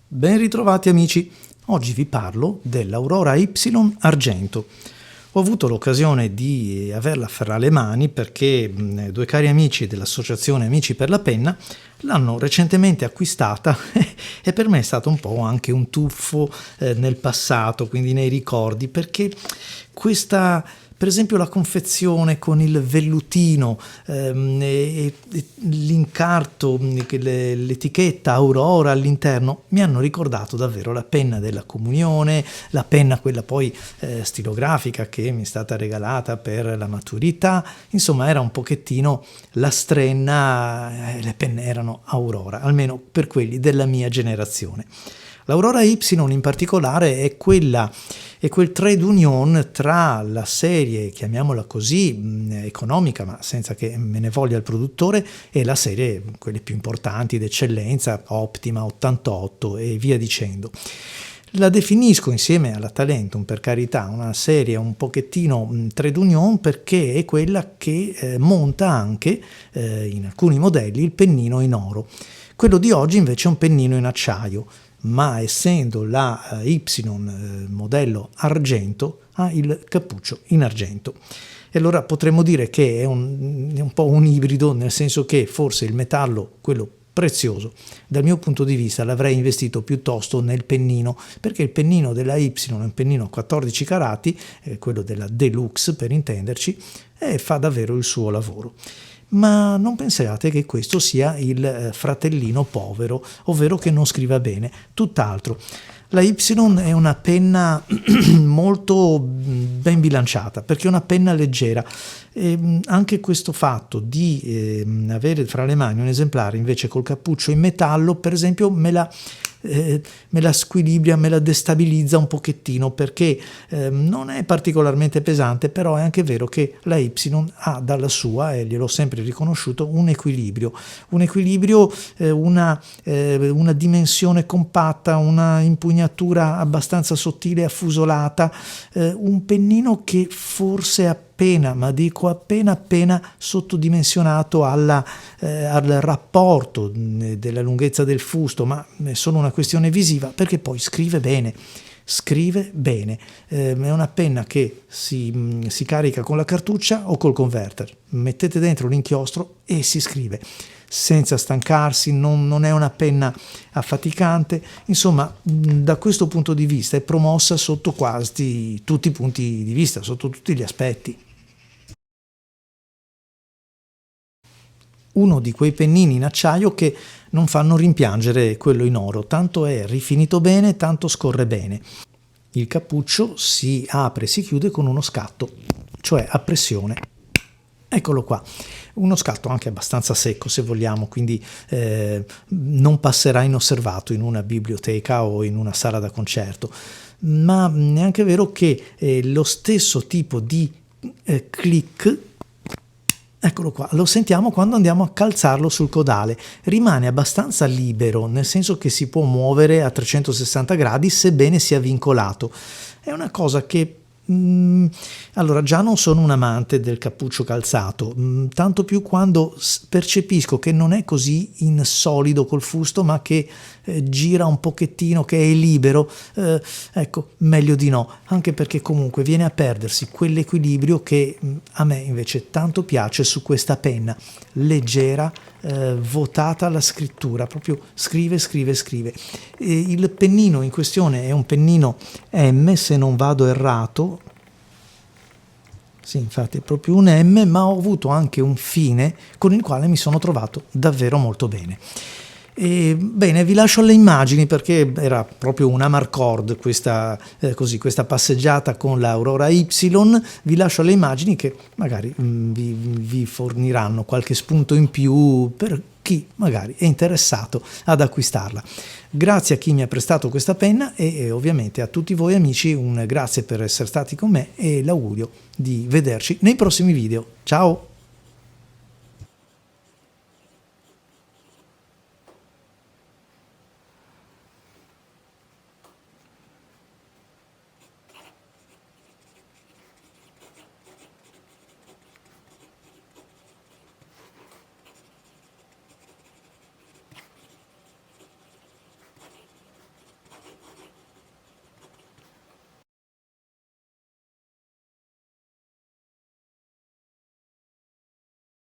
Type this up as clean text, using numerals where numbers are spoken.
Ben ritrovati amici, oggi vi parlo dell'Aurora Y Argento. Ho avuto l'occasione di averla fra le mani perché due cari amici dell'associazione Amici per la Penna l'hanno recentemente acquistata e per me è stato un po' anche un tuffo nel passato, quindi nei ricordi, perché questa... Per esempio la confezione con il vellutino e l'incarto, l'etichetta Aurora all'interno mi hanno ricordato davvero la penna della comunione, la penna quella poi stilografica che mi è stata regalata per la maturità. Insomma era un pochettino la strenna, le penne erano Aurora, almeno per quelli della mia generazione. L'Aurora Y in particolare è quel trade union tra la serie, chiamiamola così, economica, ma senza che me ne voglia il produttore, e la serie, quelle più importanti, d'eccellenza, Optima, 88 e via dicendo. La definisco insieme alla Talentum, per carità, una serie un pochettino trade union perché è quella che monta anche, in alcuni modelli, il pennino in oro. Quello di oggi invece è un pennino in acciaio, ma essendo la Y modello argento ha il cappuccio in argento. E allora potremmo dire che è un po' un ibrido, nel senso che forse il metallo, quello prezioso, dal mio punto di vista l'avrei investito piuttosto nel pennino, perché il pennino della Y è un pennino a 14 carati, quello della Deluxe per intenderci, e fa davvero il suo lavoro. Ma non pensiate che questo sia il fratellino povero, ovvero che non scriva bene, tutt'altro. La Y è una penna molto ben bilanciata, perché è una penna leggera. E anche questo fatto di avere fra le mani un esemplare invece col cappuccio in metallo, per esempio, me la squilibria, me la destabilizza un pochettino, perché non è particolarmente pesante, però è anche vero che la Y ha dalla sua, e gliel'ho sempre riconosciuto, un equilibrio, una dimensione compatta, una impugnatura abbastanza sottile e affusolata, un pennino che forse ma dico appena sottodimensionato al rapporto della lunghezza del fusto, ma è solo una questione visiva, perché poi scrive bene. È una penna che si carica con la cartuccia o col converter, mettete dentro l'inchiostro e si scrive senza stancarsi, non è una penna affaticante. Insomma, da questo punto di vista è promossa sotto quasi tutti i punti di vista, sotto tutti gli aspetti. Uno di quei pennini in acciaio che non fanno rimpiangere quello in oro, tanto è rifinito bene, tanto scorre bene. Il cappuccio si apre e si chiude con uno scatto, cioè a pressione. Eccolo qua, uno scatto anche abbastanza secco se vogliamo, quindi non passerà inosservato in una biblioteca o in una sala da concerto, ma è anche vero che lo stesso tipo di click, eccolo qua, lo sentiamo quando andiamo a calzarlo sul codale. Rimane abbastanza libero, nel senso che si può muovere a 360 gradi sebbene sia vincolato. È una cosa che... Allora, già non sono un amante del cappuccio calzato, tanto più quando percepisco che non è così in solido col fusto, ma che gira un pochettino, che è libero, ecco, meglio di no, anche perché comunque viene a perdersi quell'equilibrio che a me invece tanto piace su questa penna, leggera, votata alla scrittura, proprio scrive. Il pennino in questione è un pennino M, se non vado errato. Sì, infatti è proprio un M, ma ho avuto anche un fine con il quale mi sono trovato davvero molto bene. E, bene, vi lascio alle immagini perché era proprio un amarcord questa passeggiata con l'Aurora Y. Vi lascio alle immagini che magari vi forniranno qualche spunto in più per chi magari è interessato ad acquistarla. Grazie a chi mi ha prestato questa penna e ovviamente a tutti voi amici un grazie per essere stati con me e l'augurio di vederci nei prossimi video. Ciao!